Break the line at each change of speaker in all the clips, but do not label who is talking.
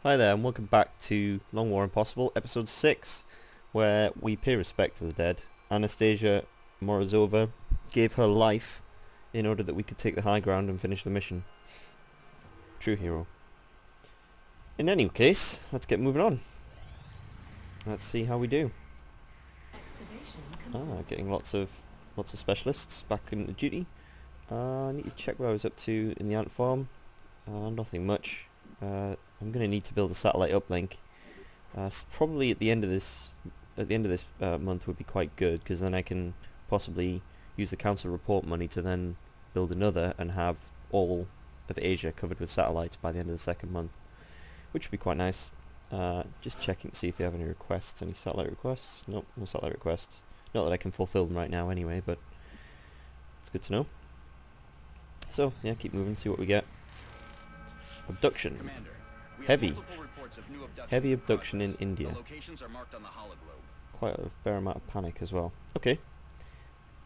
Hi there, and welcome back to Long War Impossible, episode 6, where we pay respect to the dead. Anastasia Morozova gave her life in order that we could take the high ground and finish the mission. True hero. In any case, let's get moving on. Let's see how we do. Getting lots of specialists back into duty. I need to check what I was up to in the ant farm. Nothing much. I'm going to need to build a satellite uplink. Probably at the end of this month would be quite good, because then I can possibly use the council report money to then build another and have all of Asia covered with satellites by the end of the second month, which would be quite nice. Just checking to see if they have any requests, any satellite requests. Nope, no satellite requests. Not that I can fulfill them right now anyway, but it's good to know. So yeah, keep moving, see what we get. Abduction.
Commander,
Heavy abduction in India.
The locations are marked on the hologlobe.
Quite a fair amount of panic as well. Okay,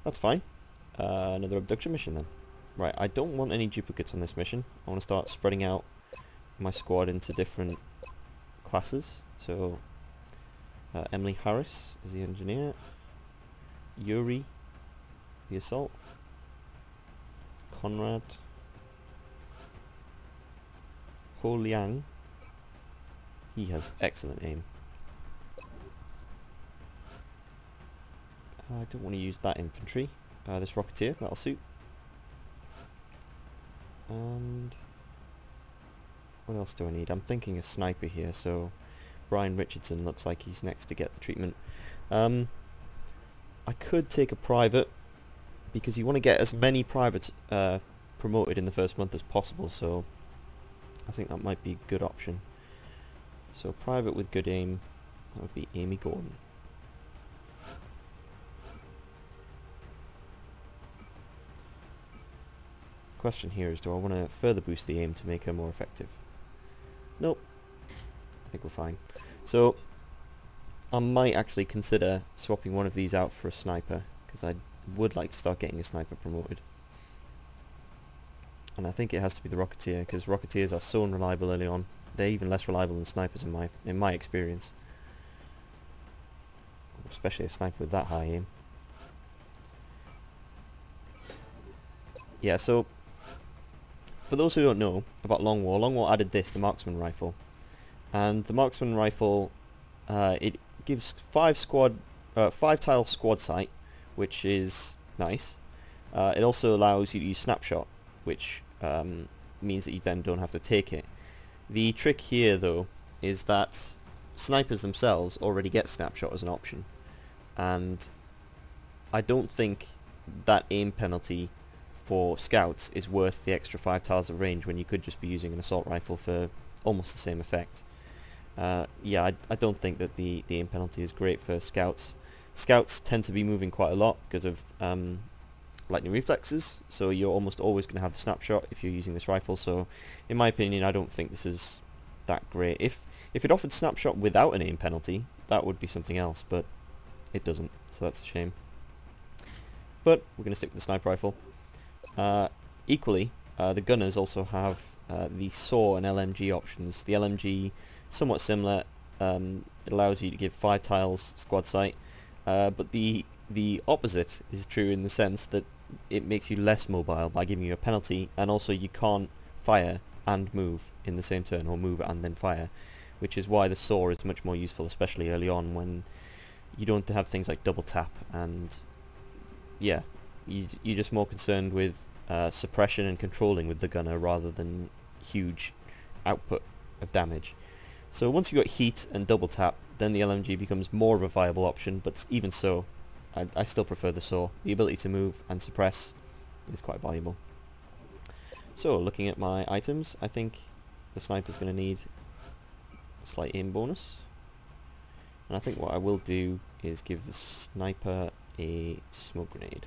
that's fine. Another abduction mission then. Right, I don't want any duplicates on this mission. I want to start spreading out my squad into different classes. So, Emily Harris is the engineer. Yuri, the assault. Conrad. Ho Liang. He has excellent aim. I don't want to use that infantry. This rocketeer, that'll suit. And what else do I need? I'm thinking a sniper here, so Brian Richardson looks like he's next to get the treatment. I could take a private, because you want to get as many privates promoted in the first month as possible, so I think that might be a good option. So private with good aim, that would be Amy Gordon. Question here is, do I want to further boost the aim to make her more effective? Nope. I think we're fine. So I might actually consider swapping one of these out for a sniper, because I would like to start getting a sniper promoted. And I think it has to be the rocketeer, because rocketeers are so unreliable early on. They're even less reliable than snipers in my experience. Especially a sniper with that high aim. Yeah, so for those who don't know about Long War added this, the marksman rifle. And the marksman rifle, it gives 5-tile squad sight, which is nice. It also allows you to use snapshot, which means that you then don't have to take it. The trick here, though, is that snipers themselves already get snapshot as an option, and I don't think that aim penalty for scouts is worth the extra 5 tiles of range when you could just be using an assault rifle for almost the same effect. Yeah, I don't think that the aim penalty is great for scouts. Scouts tend to be moving quite a lot because of lightning reflexes, so you're almost always going to have the snapshot if you're using this rifle. So in my opinion, I don't think this is that great. If it offered snapshot without an aim penalty, that would be something else, but it doesn't, so that's a shame. But we're going to stick with the sniper rifle. Equally, the gunners also have the SAW and LMG options. The LMG, somewhat similar, it allows you to give 5 tiles squad sight, but the opposite is true in the sense that it makes you less mobile by giving you a penalty, and also you can't fire and move in the same turn, or move and then fire, which is why the SAW is much more useful, especially early on when you don't have things like double tap, and yeah, you're just more concerned with suppression and controlling with the gunner rather than huge output of damage. So once you've got heat and double tap, then the LMG becomes more of a viable option, but even so, I still prefer the SAW. The ability to move and suppress is quite valuable. So, looking at my items, I think the sniper's going to need a slight aim bonus. And I think what I will do is give the sniper a smoke grenade.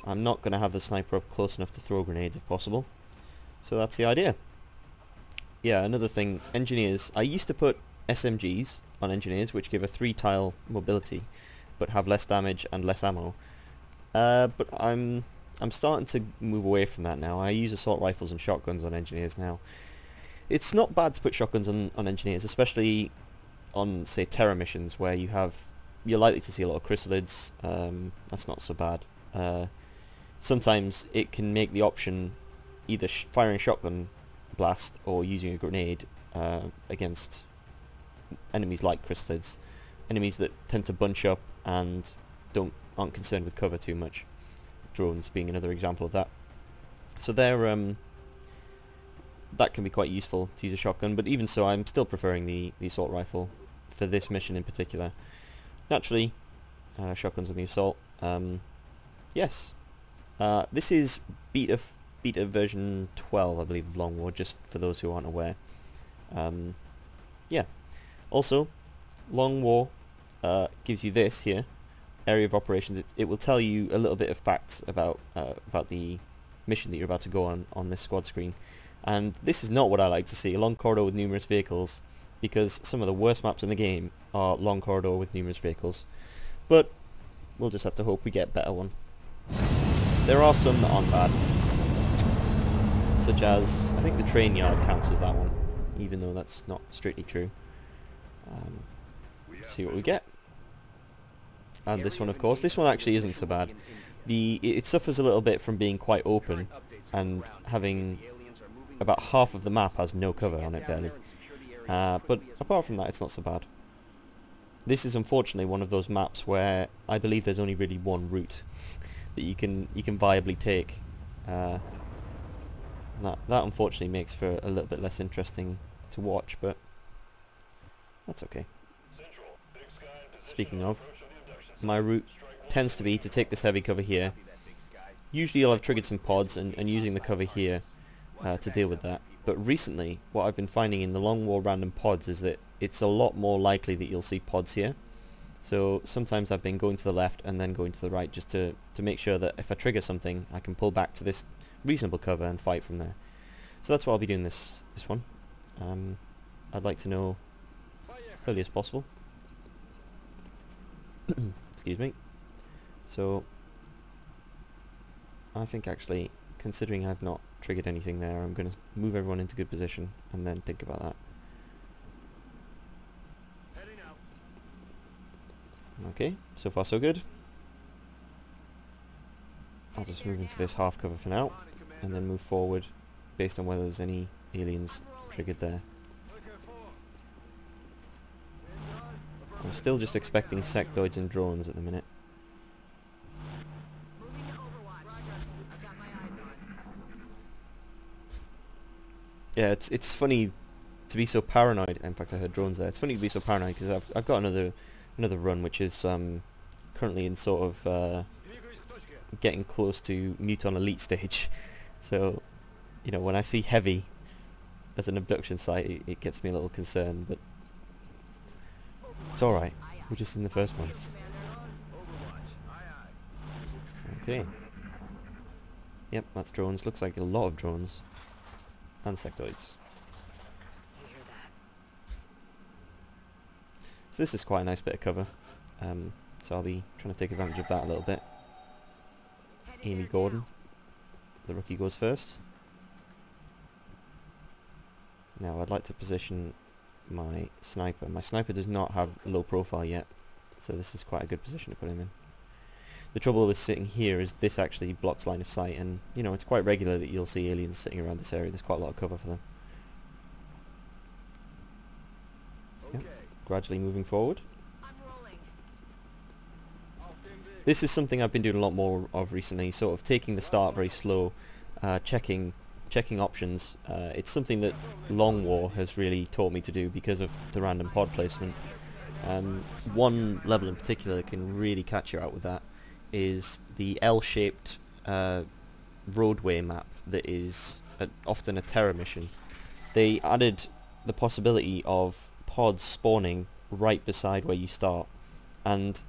I'm not going to have the sniper up close enough to throw grenades if possible. So that's the idea. Yeah, another thing, engineers. I used to put SMGs on engineers, which give a 3-tile mobility, but have less damage and less ammo. But I'm starting to move away from that now. I use assault rifles and shotguns on engineers now. It's not bad to put shotguns on engineers, especially on, say, terror missions where you're likely to see a lot of chrysalids. That's not so bad. Sometimes it can make the option either firing a shotgun blast or using a grenade against enemies like chrysalids, enemies that tend to bunch up and aren't concerned with cover too much. Drones being another example of that. So that can be quite useful to use a shotgun, but even so I'm still preferring the assault rifle for this mission in particular. Naturally, shotguns on the assault. Yes, this is beta version 12, I believe, of Long War, just for those who aren't aware. Yeah. Also, Long War gives you this here, area of operations. It will tell you a little bit of facts about the mission that you're about to go on this squad screen. And this is not what I like to see, a long corridor with numerous vehicles, because some of the worst maps in the game are long corridor with numerous vehicles. But we'll just have to hope we get a better one. There are some that aren't bad, such as, I think the train yard counts as that one, even though that's not strictly true. See what we get. And this one, of course. This one actually isn't so bad. It suffers a little bit from being quite open and having about half of the map has no cover on it, barely. But apart from that, it's not so bad. This is unfortunately one of those maps where I believe there's only really one route that you can viably take. That unfortunately makes for a little bit less interesting to watch, but that's okay. Speaking of, my route tends to be to take this heavy cover here. Usually I'll have triggered some pods and using the cover here to deal with that. But recently, what I've been finding in the Long War random pods is that it's a lot more likely that you'll see pods here. So sometimes I've been going to the left and then going to the right just to make sure that if I trigger something, I can pull back to this reasonable cover and fight from there. So that's why I'll be doing this one. I'd like to know early as possible. Excuse me. So I think actually, considering I've not triggered anything there, I'm going to move everyone into good position and then think about that. Okay, so far so good. I'll just move into this half cover for now and then move forward based on whether there's any aliens triggered there. I'm still just expecting sectoids and drones at the minute. Yeah, it's funny to be so paranoid. In fact, I heard drones there. It's funny to be so paranoid because I've got another run which is currently in sort of getting close to mute on elite stage. So, you know, when I see heavy as an abduction site, it gets me a little concerned. But it's all right. We're just in the first month. Okay. Yep, that's drones. Looks like a lot of drones. And sectoids. So this is quite a nice bit of cover. So I'll be trying to take advantage of that a little bit. Amy Gordon, the rookie, goes first. Now I'd like to position my sniper. My sniper does not have low profile yet, so this is quite a good position to put him in. The trouble with sitting here is this actually blocks line of sight, and you know, it's quite regular that you'll see aliens sitting around this area. There's quite a lot of cover for them. Yep. Gradually moving forward. This is something I've been doing a lot more of recently, sort of taking the start very slow, checking options. It's something that Long War has really taught me to do because of the random pod placement. One level in particular that can really catch you out with that is the L-shaped roadway map that is often a terror mission. They added the possibility of pods spawning right beside where you start, and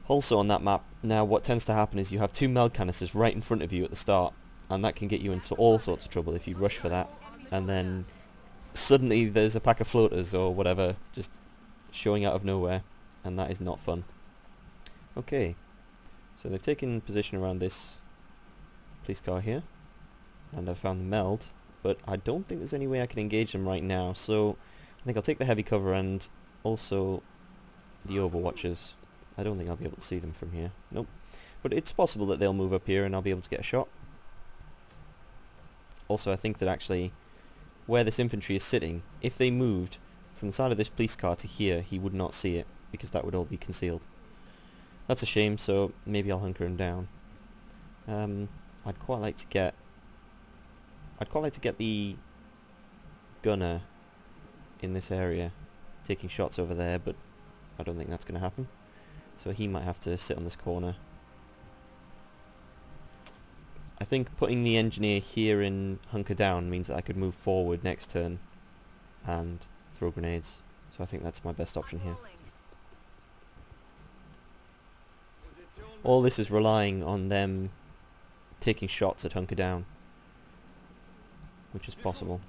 also on that map now what tends to happen is you have two meld canisters right in front of you at the start, and that can get you into all sorts of trouble if you rush for that, and then suddenly there's a pack of floaters or whatever just showing out of nowhere, and that is not fun. Okay, so they've taken position around this police car here, and I've found the meld but I don't think there's any way I can engage them right now, so I think I'll take the heavy cover and also the overwatchers. I don't think I'll be able to see them from here. Nope. But it's possible that they'll move up here and I'll be able to get a shot. Also, I think that actually where this infantry is sitting, if they moved from the side of this police car to here, he would not see it, because that would all be concealed. That's a shame, so maybe I'll hunker him down. I'd quite like to get the gunner in this area taking shots over there, but I don't think that's going to happen. So he might have to sit on this corner. I think putting the engineer here in hunker down means that I could move forward next turn and throw grenades. So I think that's my best option here. All this is relying on them taking shots at hunker down, which is possible.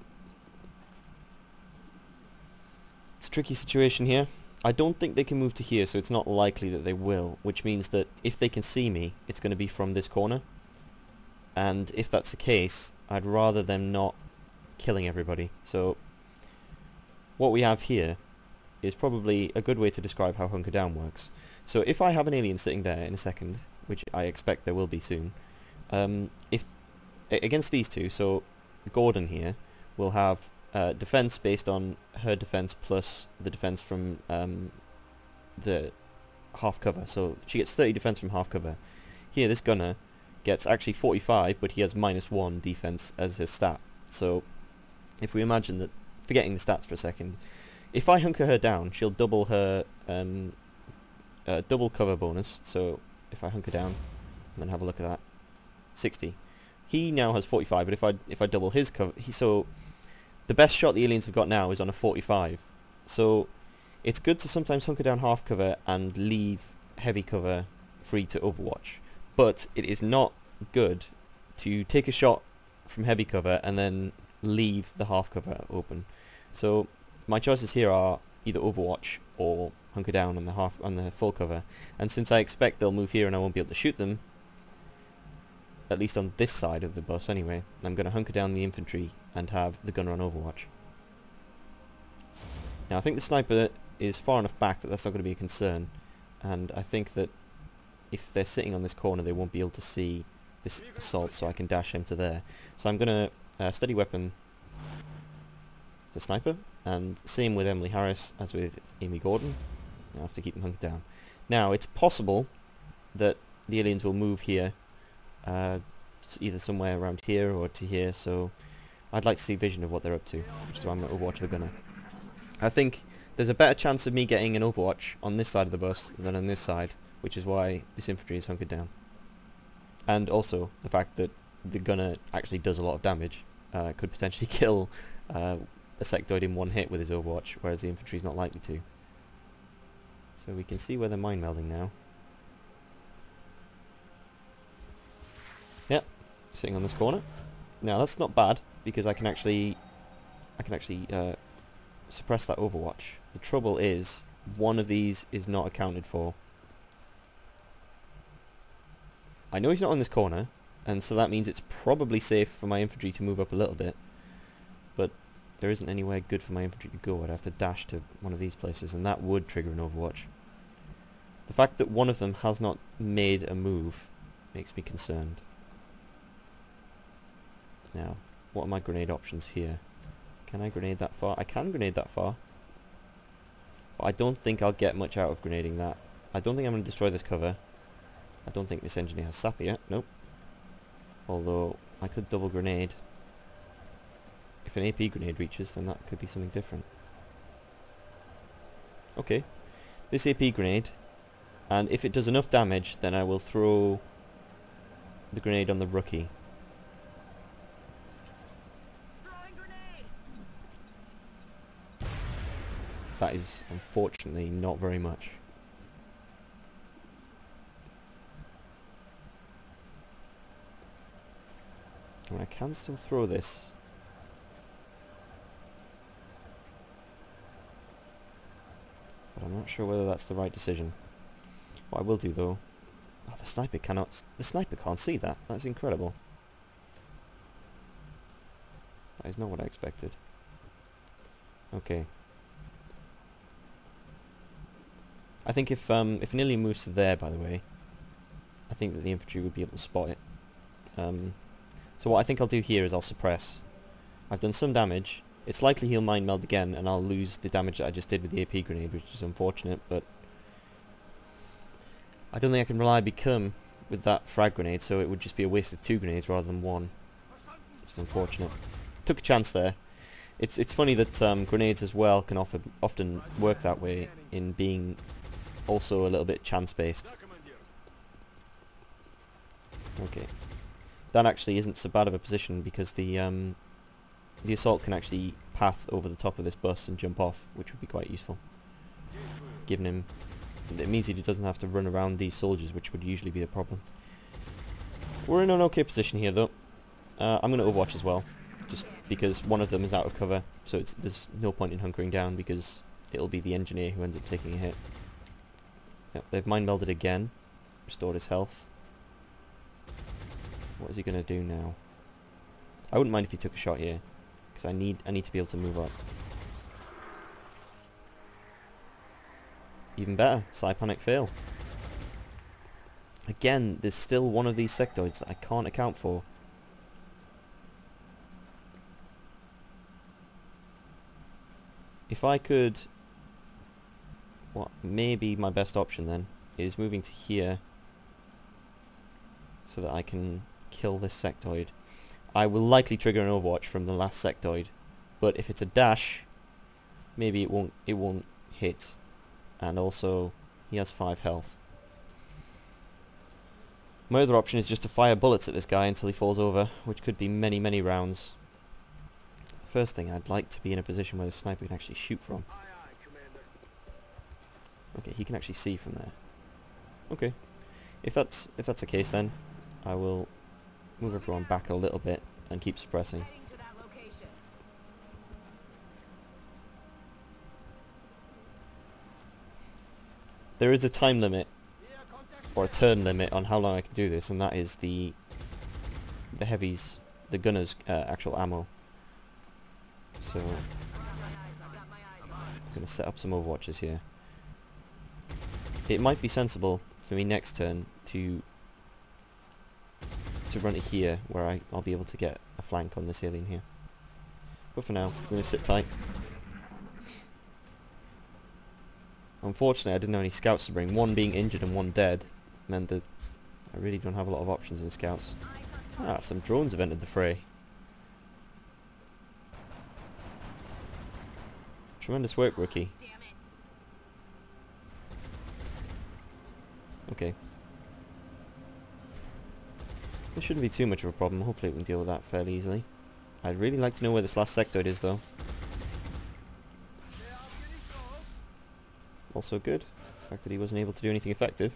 It's a tricky situation here. I don't think they can move to here, so it's not likely that they will, which means that if they can see me, it's going to be from this corner. And if that's the case, I'd rather them not killing everybody. So what we have here is probably a good way to describe how hunker down works. So if I have an alien sitting there in a second, which I expect there will be soon, if against these two, so Gordon here will have defense based on her defense plus the defense from the half cover. So she gets 30 defense from half cover. Here, this gunner gets actually 45, but he has -1 defense as his stat. So if we imagine that, forgetting the stats for a second, if I hunker her down, she'll double her double cover bonus. So if I hunker down and then have a look at that, 60. He now has 45, but if I double his cover, so the best shot the aliens have got now is on a 45. So it's good to sometimes hunker down half cover and leave heavy cover free to overwatch. But it is not good to take a shot from heavy cover and then leave the half cover open. So my choices here are either overwatch or hunker down on the full cover. And since I expect they'll move here and I won't be able to shoot them, at least on this side of the bus anyway, I'm going to hunker down the infantry and have the gunner on overwatch. Now I think the sniper is far enough back that that's not going to be a concern, and I think that if they're sitting on this corner they won't be able to see this assault, so I can dash him to there. So I'm going to steady weapon the sniper, and same with Emily Harris as with Amy Gordon. I have to keep them hunkered down. Now it's possible that the aliens will move here, either somewhere around here or to here, so I'd like to see vision of what they're up to, which is why I'm going to overwatch the gunner. I think there's a better chance of me getting an overwatch on this side of the bus than on this side, which is why this infantry is hunkered down. And also the fact that the gunner actually does a lot of damage, could potentially kill a sectoid in one hit with his overwatch, whereas the infantry is not likely to. So we can see where they're mind melding now. Yep, sitting on this corner. Now that's not bad, because I can actually suppress that overwatch. The trouble is, one of these is not accounted for. I know he's not on this corner, and so that means it's probably safe for my infantry to move up a little bit, but there isn't anywhere good for my infantry to go. I'd have to dash to one of these places, and that would trigger an overwatch. The fact that one of them has not made a move makes me concerned. Now, what are my grenade options here? Can I grenade that far? I can grenade that far, but I don't think I'll get much out of grenading that. I don't think I'm going to destroy this cover. I don't think this engineer has sapper yet. Nope. Although, I could double grenade. If an AP grenade reaches, then that could be something different. Okay. This AP grenade, and if it does enough damage, then I will throw the grenade on the rookie. That is, unfortunately, not very much. And I can still throw this. But I'm not sure whether that's the right decision. What I will do though... Oh, the sniper can't see that. That's incredible. That is not what I expected. Okay. I think if an alien moves to there, by the way, I think that the infantry would be able to spot it. So what I think I'll do here is I'll suppress. I've done some damage. It's likely he'll mind meld again, and I'll lose the damage that I just did with the AP grenade, which is unfortunate, but I don't think I can reliably come with that frag grenade, so it would just be a waste of 2 grenades rather than 1, which is unfortunate. Took a chance there. It's funny that grenades as well can often work that way, in being also a little bit chance-based. Okay. That actually isn't so bad of a position, because the assault can actually path over the top of this bus and jump off, which would be quite useful. Giving him... It means he doesn't have to run around these soldiers, which would usually be the problem. We're in an okay position here, though. I'm going to overwatch as well, just because one of them is out of cover, so there's no point in hunkering down, because it'll be the engineer who ends up taking a hit. Yep, they've mind melded again, restored his health. What is he going to do now? I wouldn't mind if he took a shot here, because I need to be able to move up. Even better, Psi-Panic fail. Again, there's still one of these sectoids that I can't account for. If I could... What may be my best option then, is moving to here, so that I can kill this sectoid. I will likely trigger an overwatch from the last sectoid, but if it's a dash, maybe it won't hit. And also, he has 5 health. My other option is just to fire bullets at this guy until he falls over, which could be many, many rounds. First thing, I'd like to be in a position where the sniper can actually shoot from. Okay, he can actually see from there. Okay, if that's the case, then I will move everyone back a little bit and keep suppressing. There is a time limit, or a turn limit, on how long I can do this, and that is the heavies, the gunner's actual ammo. So I'm going to set up some overwatches here. It might be sensible for me next turn to run it here, where I'll be able to get a flank on this alien here. But for now, I'm going to sit tight. Unfortunately, I didn't have any scouts to bring. One being injured and one dead meant that I really don't have a lot of options in scouts. Ah, some drones have entered the fray. Tremendous work, rookie. Okay. This shouldn't be too much of a problem. Hopefully we can deal with that fairly easily. I'd really like to know where this last sectoid is, though. Also good. The fact that he wasn't able to do anything effective.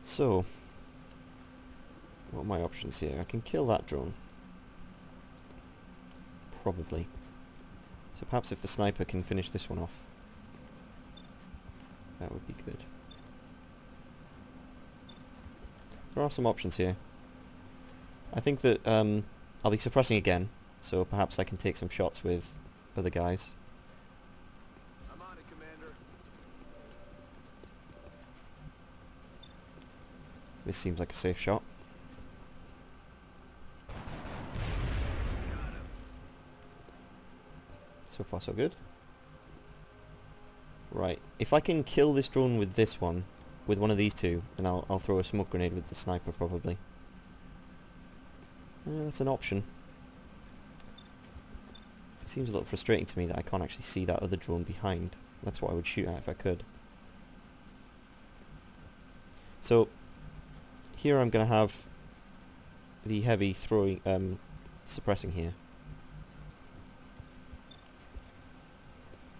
So, what are my options here? I can kill that drone. Probably. So perhaps if the sniper can finish this one off, that would be good. There are some options here. I think that I'll be suppressing again, so perhaps I can take some shots with other guys.
I'm on it, Commander.
This seems like a safe shot. So far so good. Right, if I can kill this drone with this one, with one of these two, then I'll throw a smoke grenade with the sniper probably. That's an option. It seems a little frustrating to me that I can't actually see that other drone behind. That's what I would shoot at if I could. So, here I'm going to have the heavy throwing, suppressing here.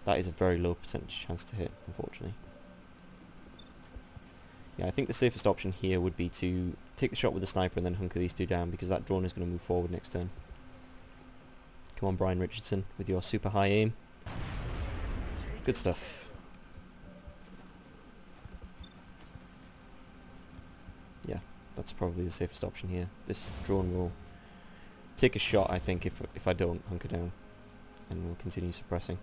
That is a very low percentage chance to hit, unfortunately. Yeah, I think the safest option here would be to take the shot with the sniper and then hunker these two down, because that drone is going to move forward next turn. Come on, Brian Richardson, with your super high aim. Good stuff. Yeah, That's probably the safest option here. This drone will take a shot, I think, if I don't hunker down, and we'll continue suppressing.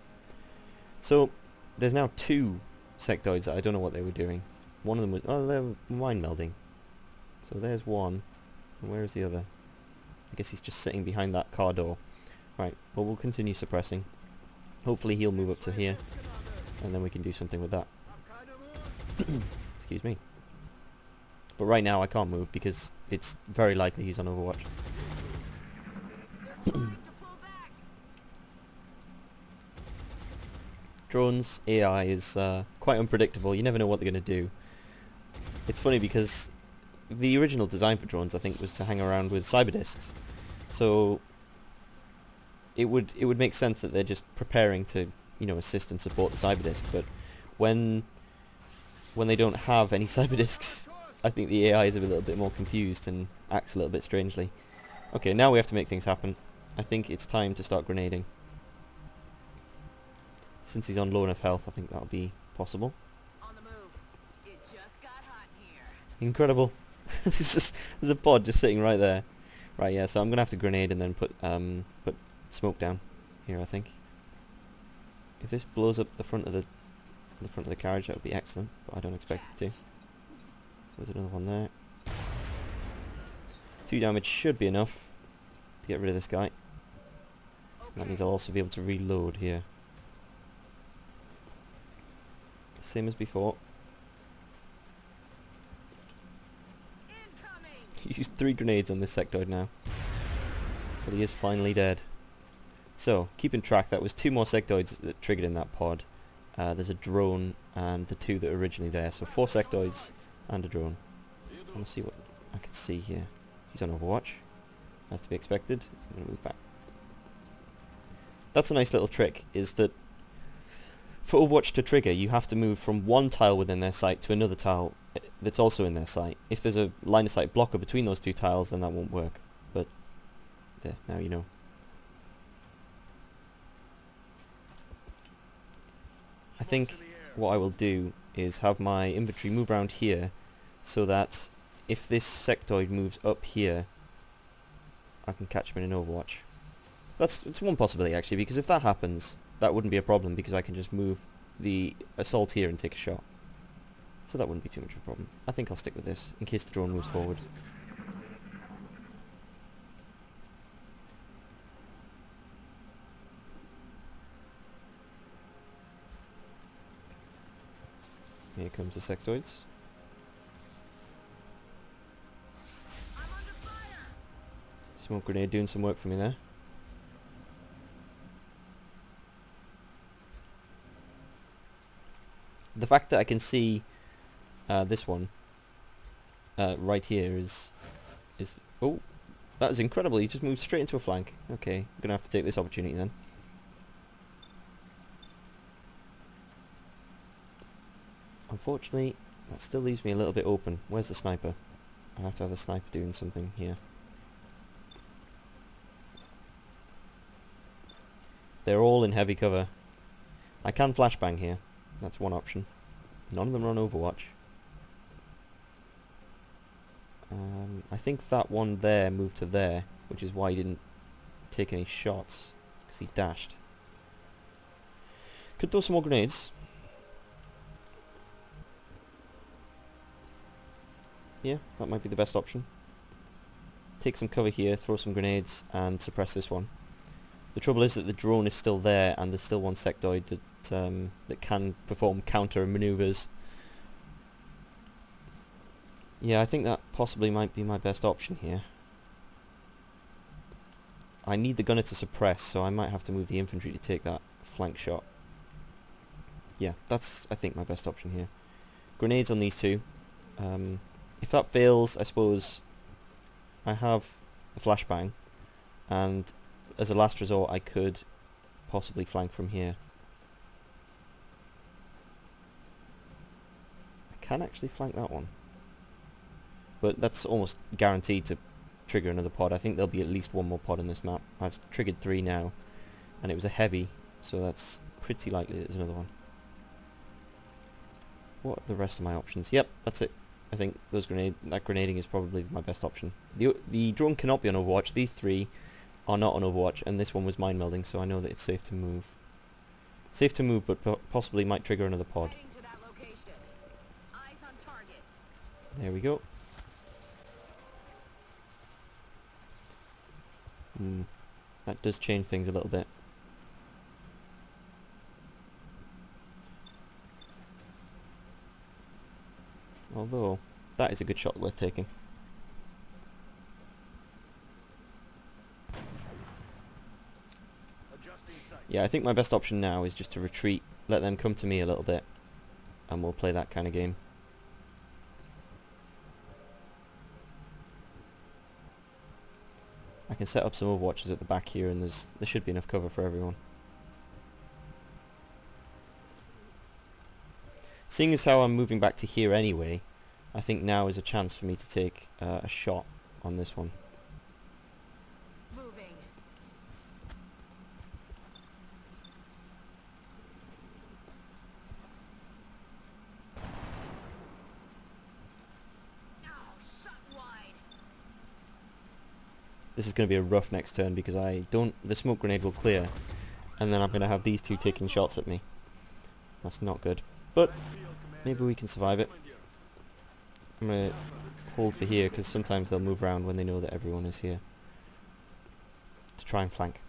So there's now 2 sectoids that I don't know what they were doing. One of them was, oh, they're mind melding. So there's one, and where is the other? I guess he's just sitting behind that car door. Right, well, we'll continue suppressing. Hopefully he'll move up to here, and then we can do something with that. Excuse me. But right now I can't move because it's very likely he's on Overwatch. Drones, AI is quite unpredictable. You never know what they're going to do. It's funny because the original design for drones, I think, was to hang around with cyberdisks. So it would make sense that they're just preparing to, you know, assist and support the cyberdisk. But when they don't have any cyberdisks, I think the AI is a little bit more confused and acts a little bit strangely. Okay, now we have to make things happen. I think it's time to start grenading. Since he's on low enough health, I think that'll be possible.
On the move. It just got hot in here.
Incredible. There's a pod just sitting right there. Right, yeah, so I'm gonna have to grenade and then put smoke down here, I think. If this blows up the front of the carriage, that would be excellent, but I don't expect it to. So there's another one there. 2 damage should be enough to get rid of this guy. That means I'll also be able to reload here. Same as before. He used 3 grenades on this sectoid now. But he is finally dead. So, keeping track, that was 2 more sectoids that triggered in that pod. There's a drone and the 2 that were originally there. So 4 sectoids and a drone. I want to see what I can see here. He's on Overwatch. As to be expected. I'm going to move back. That's a nice little trick, is that for Overwatch to trigger, you have to move from one tile within their sight to another tile that's also in their sight. If there's a line of sight blocker between those 2 tiles, then that won't work. But, there, now you know. I think what I will do is have my inventory move around here, so that if this sectoid moves up here, I can catch him in an Overwatch. It's one possibility actually, because if that happens, that wouldn't be a problem, because I can just move the assault here and take a shot. So that wouldn't be too much of a problem. I think I'll stick with this, in case the drone moves forward. Here comes the sectoids. Smoke grenade doing some work for me there. The fact that I can see this one right here is oh, that is incredible. He just moved straight into a flank. Okay, I'm gonna have to take this opportunity then. Unfortunately, that still leaves me a little bit open. Where's the sniper? I have to have the sniper doing something here. They're all in heavy cover. I can flashbang here. That's one option. None of them are on Overwatch. I think that one there moved to there, which is why he didn't take any shots, because he dashed. Could throw some more grenades. Yeah, that might be the best option. Take some cover here, throw some grenades, and suppress this one. The trouble is that the drone is still there, and there's still one sectoid that can perform counter maneuvers. Yeah, I think that possibly might be my best option here. I need the gunner to suppress, so I might have to move the infantry to take that flank shot. Yeah, that's, I think, my best option here. Grenades on these 2. If that fails, I suppose I have the flashbang, and as a last resort I could possibly flank from here. I can actually flank that one, but that's almost guaranteed to trigger another pod. I think there'll be at least one more pod in this map. I've triggered 3 now, and it was a heavy, so that's pretty likely there's another one. What are the rest of my options? Yep, that's it. I think that grenading is probably my best option. The drone cannot be on Overwatch. These three are not on Overwatch, and this one was mine melding, so I know that it's safe to move. Safe to move, but possibly might trigger another pod.
Heading to that location. Eyes on target.
There we go. That does change things a little bit. Although, that is a good shot worth taking.
Adjusting sight.
Yeah, I think my best option now is just to retreat, let them come to me a little bit, and we'll play that kind of game. I can set up some Overwatches at the back here, and there should be enough cover for everyone. Seeing as how I'm moving back to here anyway, I think now is a chance for me to take a shot on this one.
Moving. Oh, shot wide.
This is going to be a rough next turn because the smoke grenade will clear, and then I'm going to have these two taking shots at me. That's not good. But maybe we can survive it. I'm going to hold for here because sometimes they'll move around when they know that everyone is here to try and flank.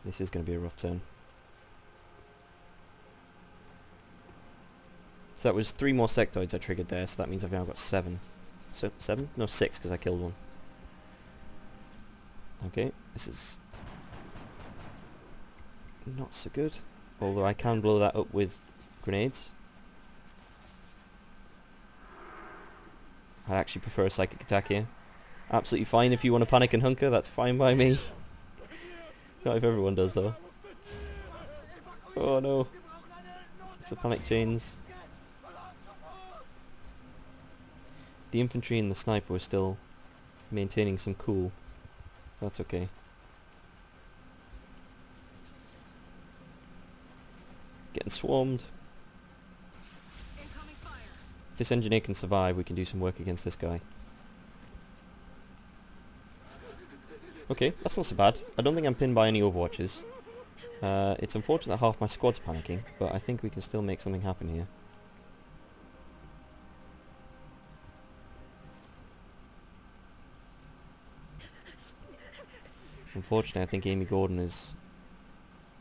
This is going to be a rough turn. So that was 3 more sectoids I triggered there, so that means I've now got 7. So 7? No, 6 because I killed one. Okay, this is not so good. Although I can blow that up with grenades. I'd actually prefer a psychic attack here. Absolutely fine if you want to panic and hunker, that's fine by me. Not if everyone does though. Oh no. It's the panic chains. The infantry and the sniper were still maintaining some cool. That's okay. Getting swarmed.
Incoming fire.
If this engineer can survive, we can do some work against this guy. Okay, that's not so bad. I don't think I'm pinned by any Overwatches. It's unfortunate that half my squad's panicking, but I think we can still make something happen here. Unfortunately, I think Amy Gordon is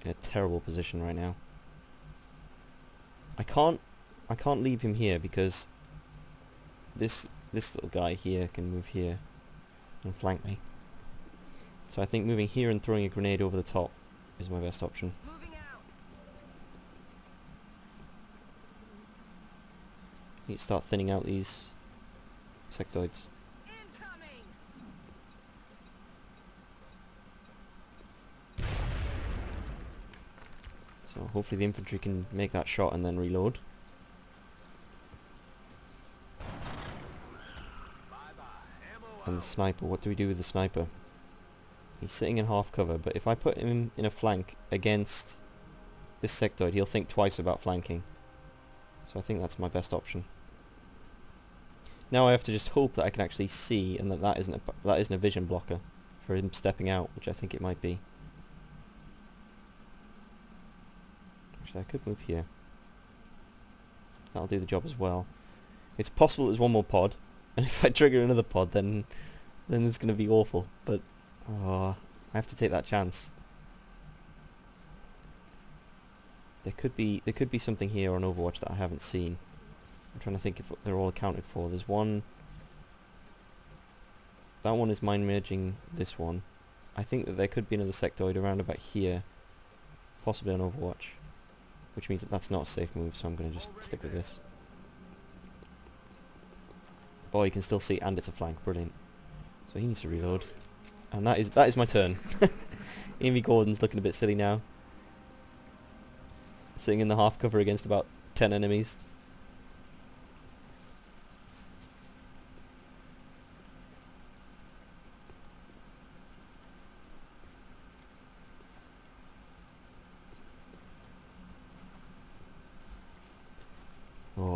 in a terrible position right now. I can't leave him here because this little guy here can move here and flank me. So I think moving here and throwing a grenade over the top is my best option.
Moving out.
Need to start thinning out these sectoids.
Incoming.
So hopefully the infantry can make that shot and then reload. And the sniper, what do we do with the sniper? He's sitting in half cover, but if I put him in a flank against this sectoid, he'll think twice about flanking. So I think that's my best option. Now I have to just hope that I can actually see and that isn't a vision blocker for him stepping out, which I think it might be. Actually, I could move here. That'll do the job as well. It's possible there's one more pod, and if I trigger another pod, then it's going to be awful. But I have to take that chance. There could be something here on Overwatch that I haven't seen. I'm trying to think if they're all accounted for. There's one. That one is mind merging this one. I think that there could be another sectoid around about here, possibly on Overwatch, which means that that's not a safe move. So I'm going to just stick with this. Oh, you can still see, and it's a flank. Brilliant. So he needs to reload, and that is my turn. Amy Gordon's looking a bit silly now, sitting in the half cover against about 10 enemies.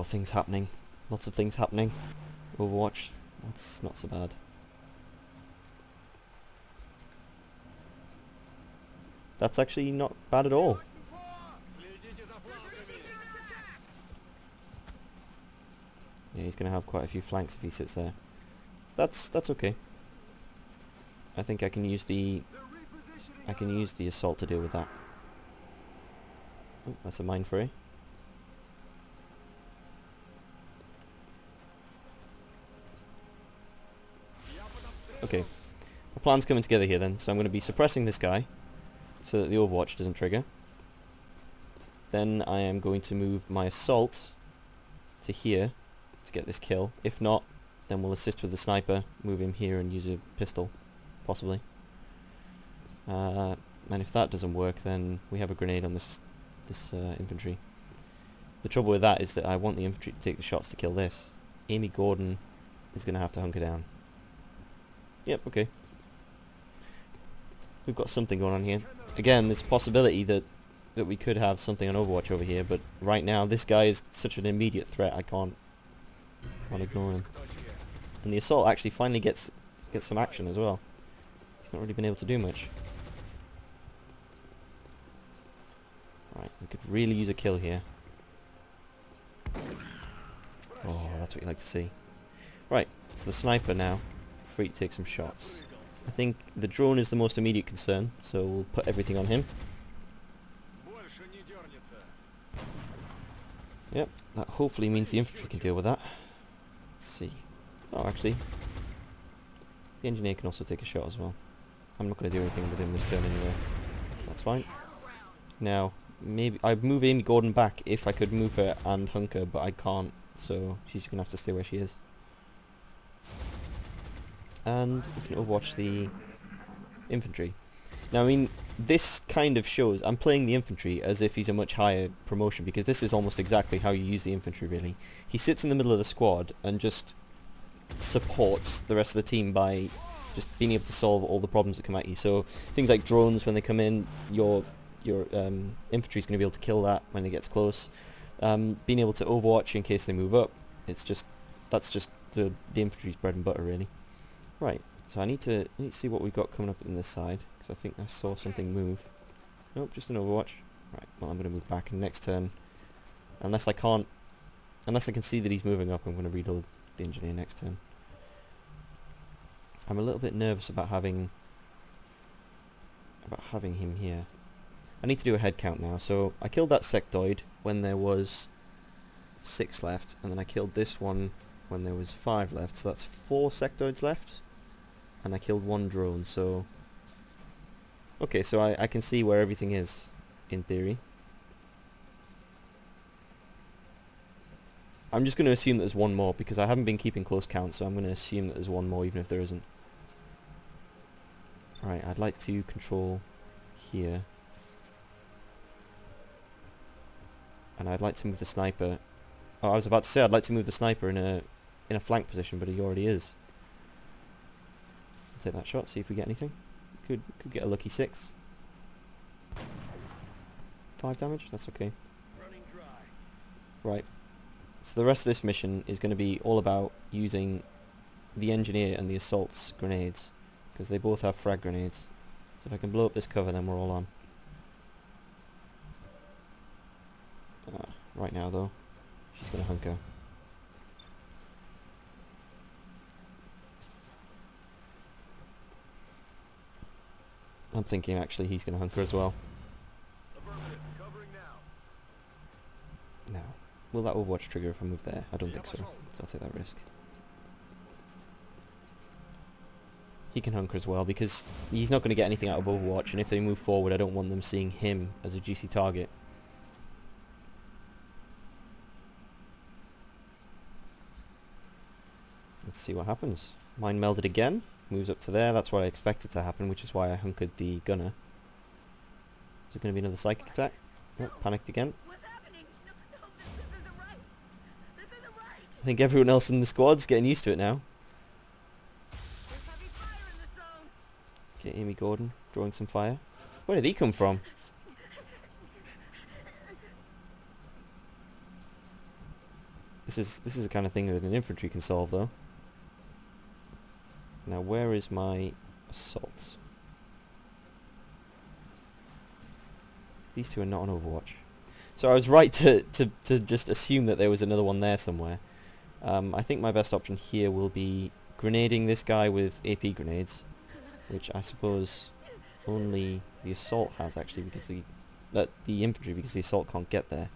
Oh, things happening. Lots of things happening. Overwatch. That's not so bad. That's actually not bad at all. Yeah, he's going to have quite a few flanks if he sits there. That's okay. I think I can use the assault to deal with that. Oh, that's a mine fray. Okay, my plan's coming together here then. So I'm going to be suppressing this guy so that the overwatch doesn't trigger. Then I am going to move my assault to here to get this kill. If not, then we'll assist with the sniper, move him here and use a pistol, possibly. And if that doesn't work, then we have a grenade on this infantry. The trouble with that is that I want the infantry to take the shots to kill this. Amy Gordon is going to have to hunker down. Yep, okay. We've got something going on here. Again, there's a possibility that we could have something on Overwatch over here, but right now this guy is such an immediate threat, I can't ignore him. And the assault actually finally gets some action as well. He's not really been able to do much. Right, we could really use a kill here. Oh, that's what you like to see. Right, so the sniper now, free to take some shots. I think the drone is the most immediate concern, so we'll put everything on him. Yep, that hopefully means the infantry can deal with that. Let's see. Oh, actually, the engineer can also take a shot as well. I'm not going to do anything with him this turn anyway. That's fine. Now, maybe I'd move Amy Gordon back if I could move her and hunker, but I can't, so she's going to have to stay where she is. And we can overwatch the infantry. Now, I mean, this kind of shows I'm playing the infantry as if he's a much higher promotion, because this is almost exactly how you use the infantry, really. He sits in the middle of the squad and just supports the rest of the team by just being able to solve all the problems that come at you. So things like drones, when they come in, your infantry is going to be able to kill that when it gets close. Being able to overwatch in case they move up, that's just the infantry's bread and butter, really. Right, so I need to see what we've got coming up in this side, because I think I saw something move. Nope, just an overwatch. Right, well, I'm going to move back in next turn. Unless I can see that he's moving up, I'm going to reload the engineer next turn. I'm a little bit nervous about having him here. I need to do a head count now. So I killed that sectoid when there was 6 left, and then I killed this one when there was 5 left. So that's 4 sectoids left, and I killed 1 drone. So okay, so I can see where everything is in theory. I'm just going to assume that there's 1 more because I haven't been keeping close count, so I'm going to assume that there's 1 more even if there isn't. Right, I'd like to control here. And I'd like to move the sniper. Oh, I was about to say I'd like to move the sniper in a flank position, but he already is. Take that shot, see if we get anything. Could get a lucky 6. 5 damage, that's okay. Right. So the rest of this mission is going to be all about using the engineer and the assault's grenades, because they both have frag grenades. So if I can blow up this cover, then we're all on. Right now though, she's going to hunker. I'm thinking actually he's going to hunker as well. No. Will that overwatch trigger if I move there? I don't think so. So I'll take that risk. He can hunker as well because he's not going to get anything out of Overwatch, and if they move forward I don't want them seeing him as a juicy target. Let's see what happens. Mine melded again. Moves up to there. That's what I expected to happen, which is why I hunkered the gunner. Is it going to be another psychic attack? Oh, panicked again. I think everyone else in the squad's getting used to it now. Okay, Amy Gordon drawing some fire. Where did he come from? This is the kind of thing that an infantry can solve, though. Now, where is my assaults? These two are not on Overwatch. So I was right to just assume that there was another one there somewhere. I think my best option here will be grenading this guy with AP grenades, which I suppose only the assault has, actually, because the infantry, because the assault can't get there.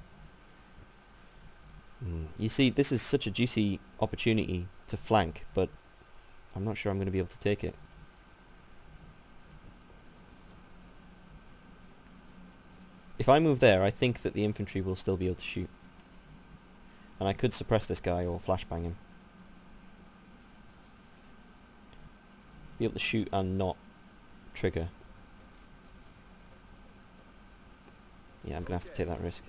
You see, this is such a juicy opportunity to flank, but I'm not sure I'm going to be able to take it. If I move there, I think that the infantry will still be able to shoot. And I could suppress this guy or flashbang him. Be able to shoot and not trigger. Yeah, I'm going to have to take that risk.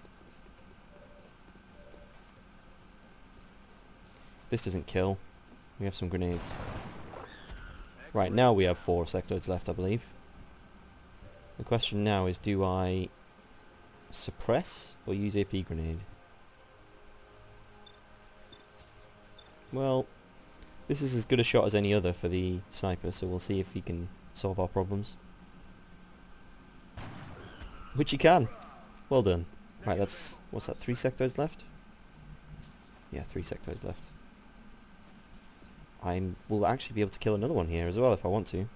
This doesn't kill. We have some grenades. Right, now we have 4 sectoids left, I believe. The question now is, do I suppress or use AP grenade? Well, this is as good a shot as any other for the sniper, so we'll see if he can solve our problems. Which he can! Well done. Right, that's... what's that, 3 sectoids left? Yeah, 3 sectoids left. I will actually be able to kill another one here as well if I want to.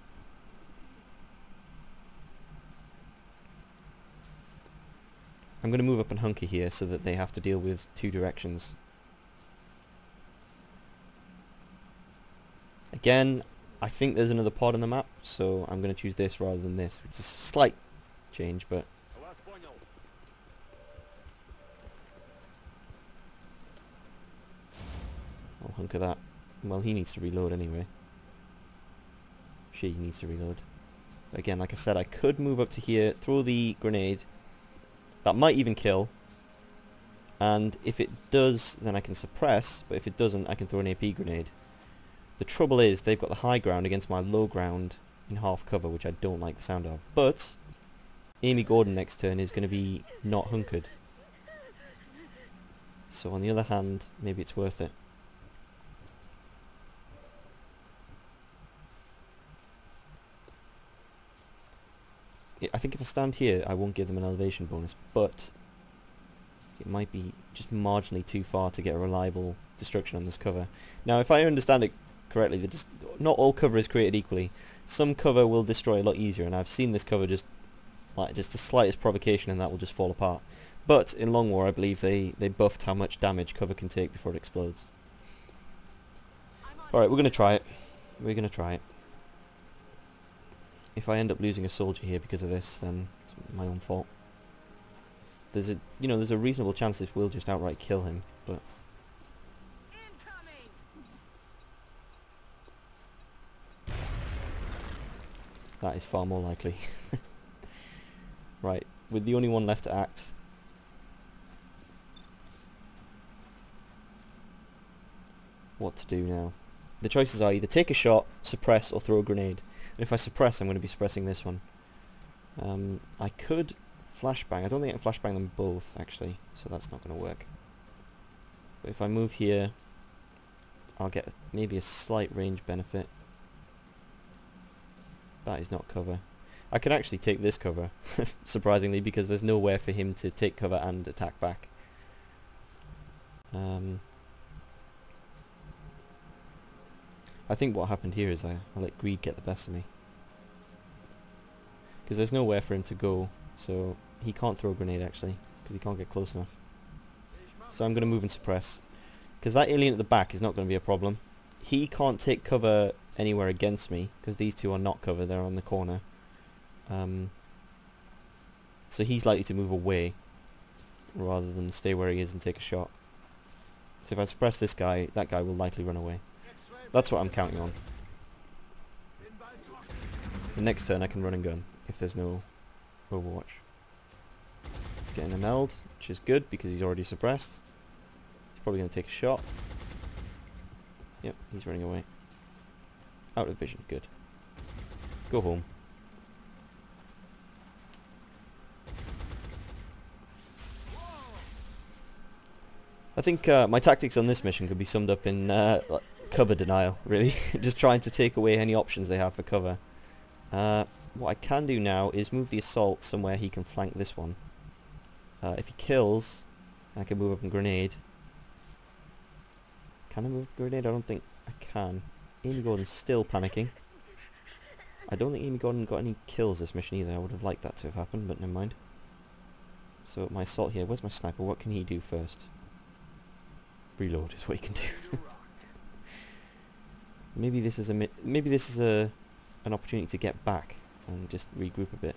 I'm going to move up and hunker here so that they have to deal with 2 directions. Again, I think there's another pod on the map, so I'm going to choose this rather than this, which is a slight change, but... I'll hunker that. Well, he needs to reload anyway. She needs to reload. Again, like I said, I could move up to here, throw the grenade. That might even kill. And if it does, then I can suppress, but if it doesn't, I can throw an AP grenade. The trouble is, they've got the high ground against my low ground in half cover, which I don't like the sound of. But Amy Gordon next turn is going to be not hunkered. So on the other hand, maybe it's worth it. I think if I stand here, I won't give them an elevation bonus, but it might be just marginally too far to get a reliable destruction on this cover. Now, if I understand it correctly, not all cover is created equally. Some cover will destroy a lot easier, and I've seen this cover just the slightest provocation and that will just fall apart. But in Long War, I believe they buffed how much damage cover can take before it explodes. Alright, we're going to try it. We're going to try it. If I end up losing a soldier here because of this, then it's my own fault. There's a reasonable chance this will just outright kill him, but that is far more likely. Right, with the only one left to act, what to do now? The choices are either take a shot, suppress, or throw a grenade. And if I suppress, I'm going to be suppressing this one. I could flashbang. I don't think I can flashbang them both, actually, so that's not going to work. But if I move here, I'll get maybe a slight range benefit. That is not cover. I can actually take this cover, surprisingly, because there's nowhere for him to take cover and attack back. I think what happened here is I let greed get the best of me. Because there's nowhere for him to go, so he can't throw a grenade actually, because he can't get close enough. So I'm going to move and suppress. Because that alien at the back is not going to be a problem. He can't take cover anywhere against me, because these two are not cover, they're on the corner. So he's likely to move away, rather than stay where he is and take a shot. So if I suppress this guy, that guy will likely run away. That's what I'm counting on. The next turn I can run and gun, if there's no Overwatch. He's getting a meld, which is good, because he's already suppressed. He's probably going to take a shot. Yep, he's running away. Out of vision, good. Go home. I think my tactics on this mission could be summed up in like cover denial, really. Just trying to take away any options they have for cover. What I can do now is move the assault somewhere he can flank this one. If he kills, I can move up and grenade. Can I move grenade? I don't think I can. Amy Gordon's still panicking. I don't think Amy Gordon got any kills this mission either. I would have liked that to have happened, but never mind. So my assault here. Where's my sniper? What can he do first? Reload is what he can do. Maybe this is an opportunity to get back and just regroup a bit.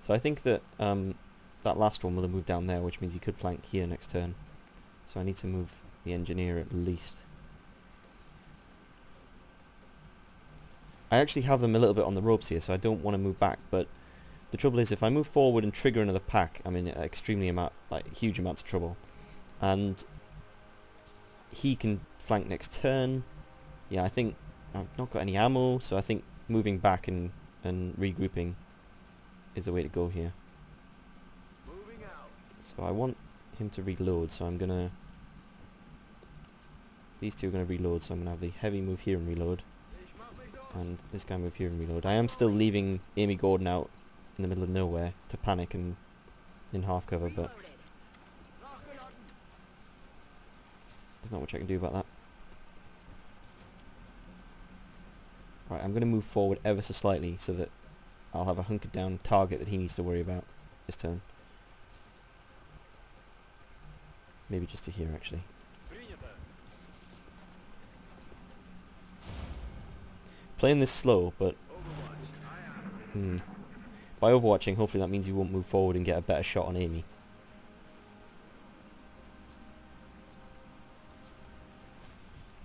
So I think that that last one will have moved down there, which means he could flank here next turn. So I need to move the engineer at least. I actually have them a little bit on the ropes here, so I don't want to move back, but the trouble is if I move forward and trigger another pack, I'm in huge amounts of trouble. And he can flank next turn. Yeah, I think I've not got any ammo, so I think moving back and regrouping is the way to go here.
Moving out.
So I want him to reload, so I'm gonna... These two are gonna reload, so I'm gonna have the heavy move here and reload. And this guy move here and reload. I am still leaving Amy Gordon out in the middle of nowhere to panic and in half cover, but there's not much I can do about that. Right, I'm going to move forward ever so slightly so that I'll have a hunkered down target that he needs to worry about this turn. Maybe just to here actually. Playing this slow, but by overwatching, hopefully that means you won't move forward and get a better shot on Amy.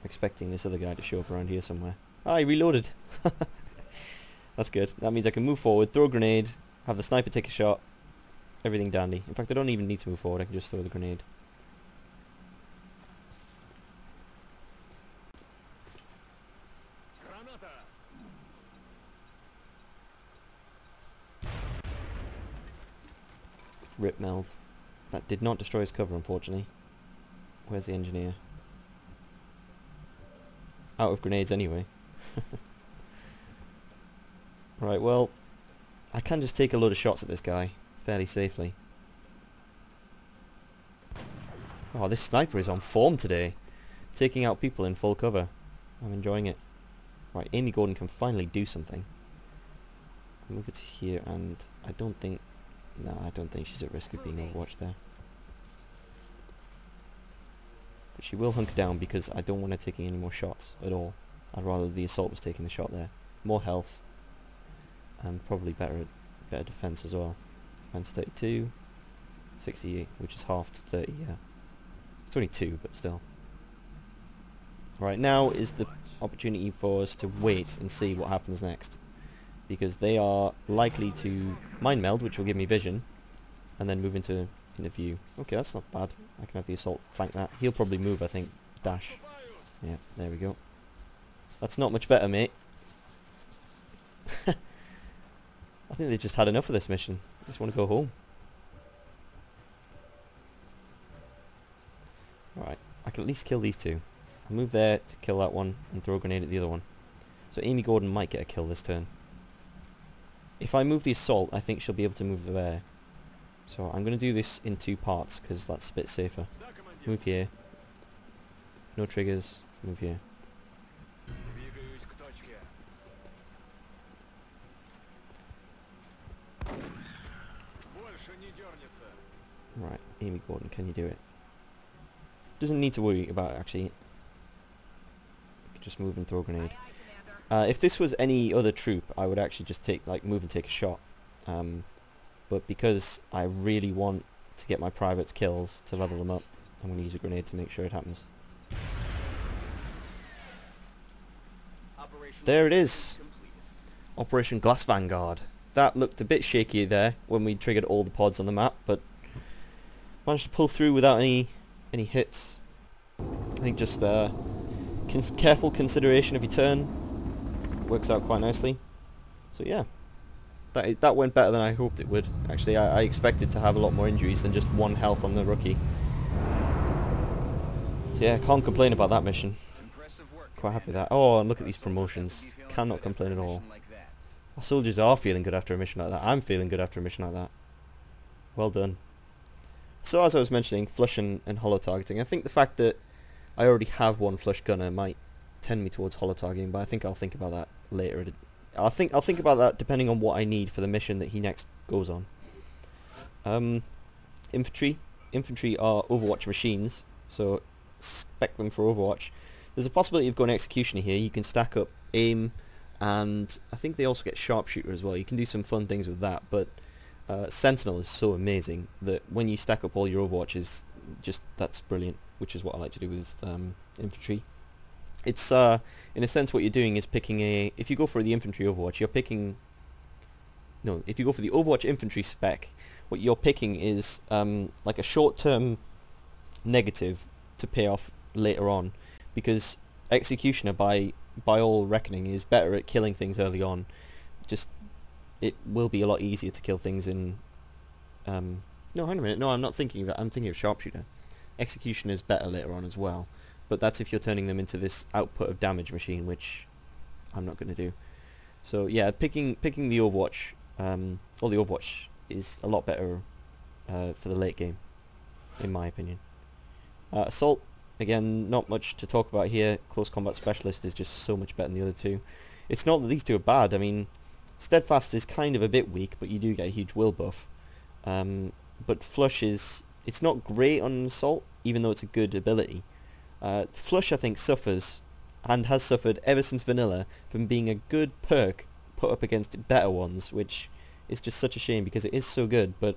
I'm expecting this other guy to show up around here somewhere. Ah, he reloaded. That's good. That means I can move forward, throw a grenade, have the sniper take a shot. Everything dandy. In fact, I don't even need to move forward. I can just throw the grenade. Rip meld. That did not destroy his cover, unfortunately. Where's the engineer? Out of grenades anyway. Right, well, I can just take a load of shots at this guy fairly safely. Oh, this sniper is on form today. Taking out people in full cover. I'm enjoying it. Right, Amy Gordon can finally do something. I'll move it to here, and I don't think... No, I don't think she's at risk of being overwatched there. But she will hunker down because I don't want her taking any more shots at all. I'd rather the assault was taking the shot there. More health. And probably better defense as well. Defense 32. 68, which is half to 30, yeah. It's only 2, but still. Right, now is the opportunity for us to wait and see what happens next. Because they are likely to mind meld, which will give me vision, and then move into view. Okay, that's not bad. I can have the assault flank that. He'll probably move, I think. Dash. Yeah, there we go. That's not much better, mate. I think they just had enough of this mission. They just want to go home. Alright, I can at least kill these two. I'll move there to kill that one and throw a grenade at the other one. So Amy Gordon might get a kill this turn. If I move the assault, I think she'll be able to move there. So I'm going to do this in 2 parts because that's a bit safer. Move here. No triggers. Move here. Right, Amy Gordon, can you do it? Doesn't need to worry about it, actually. Just move and throw a grenade. If this was any other troop, I would actually just move and take a shot. But because I really want to get my privates kills to level them up, I'm going to use a grenade to make sure it happens. There it is! Operation Glass Vanguard. That looked a bit shaky there when we triggered all the pods on the map, but managed to pull through without any hits. I think just careful consideration of your turn works out quite nicely. So yeah, that went better than I hoped it would. Actually, I expected to have a lot more injuries than just 1 health on the rookie. So yeah, can't complain about that mission.
Impressive work,
Quite happy with
Commander.
that. Oh, and look at these
Trust the rest will be
promotions.
feeling
Cannot
good
complain
after
at
a
all.
mission like that.
Our soldiers are feeling good after a mission like that. I'm feeling good after a mission like that. Well done. So as I was mentioning, flush and holo targeting. I think the fact that I already have one flush gunner might tend me towards holo targeting, but I think I'll think about that later. I'll think about that depending on what I need for the mission that he next goes on. Infantry. Infantry are Overwatch machines, so spec them for Overwatch. There's a possibility of going executioner here. You can stack up aim, and I think they also get sharpshooter as well. You can do some fun things with that, but Sentinel is so amazing that when you stack up all your Overwatches, that's brilliant, which is what I like to do with infantry. It's in a sense what you're doing is picking if you go for the infantry Overwatch, you're picking if you go for the Overwatch infantry spec, what you're picking is like a short-term negative to pay off later on, because executioner by all reckoning is better at killing things early on. It will be a lot easier to kill things in no, hang a minute, no, I'm not thinking of that, I'm thinking of sharpshooter. Executioner is better later on as well, but that's if you're turning them into this output of damage machine, which I'm not going to do. So yeah, picking the Overwatch, or the Overwatch is a lot better for the late game, in my opinion. Assault, again, not much to talk about here. Close Combat Specialist is just so much better than the other two. It's not that these two are bad. I mean, Steadfast is kind of a bit weak, but you do get a huge will buff. But Flush it's not great on Assault, even though it's a good ability. Flush, I think, suffers, and has suffered ever since Vanilla, from being a good perk put up against better ones, which is just such a shame because it is so good. But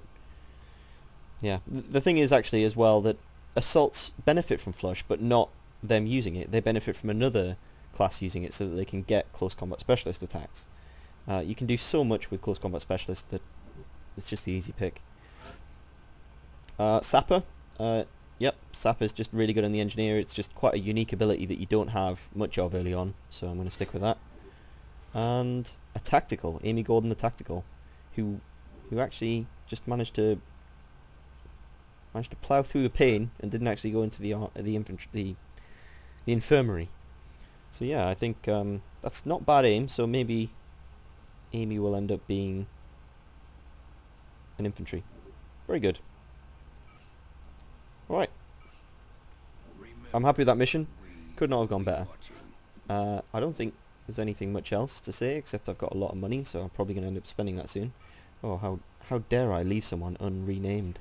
yeah, the thing is actually as well that Assaults benefit from Flush, but not them using it. They benefit from another class using it so that they can get Close Combat Specialist attacks. You can do so much with Close Combat Specialist that it's just the easy pick. Sapper. Yep, Sapper's just really good on the Engineer. It's just quite a unique ability that you don't have much of early on, so I'm going to stick with that. And a Tactical, Amy Gordon the Tactical, who actually just managed to plough through the pain and didn't actually go into the infirmary. So yeah, I think that's not bad aim, so maybe Amy will end up being an infantry. Very good. Alright. I'm happy with that mission. Could not have gone better. I don't think there's anything much else to say, except I've got a lot of money, so I'm probably going to end up spending that soon. Oh, how dare I leave someone unrenamed?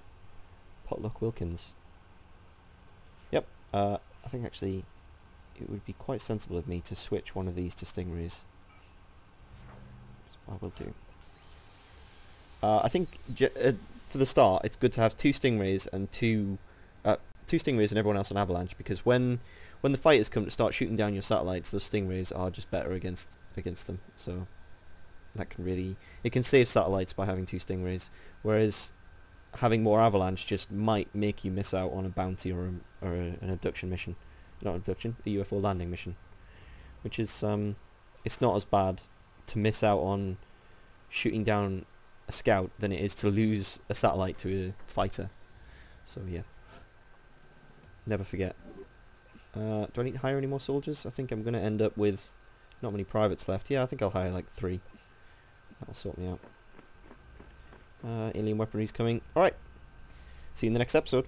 Potluck Wilkins. Yep, I think actually it would be quite sensible of me to switch one of these to Stingrays. I will do. I think for the start, it's good to have two Stingrays and two Stingrays and everyone else on Avalanche, because when the fighters come to start shooting down your satellites, those Stingrays are just better against them. So that it can save satellites by having two Stingrays, whereas having more Avalanche just might make you miss out on a bounty or an abduction mission. Not an abduction, a UFO landing mission, which is it's not as bad to miss out on shooting down a scout than it is to lose a satellite to a fighter. So yeah, never forget. Do I need to hire any more soldiers? I think I'm going to end up with not many privates left. Yeah, I think I'll hire like 3. That'll sort me out. Alien weaponry's coming. Alright, see you in the next episode.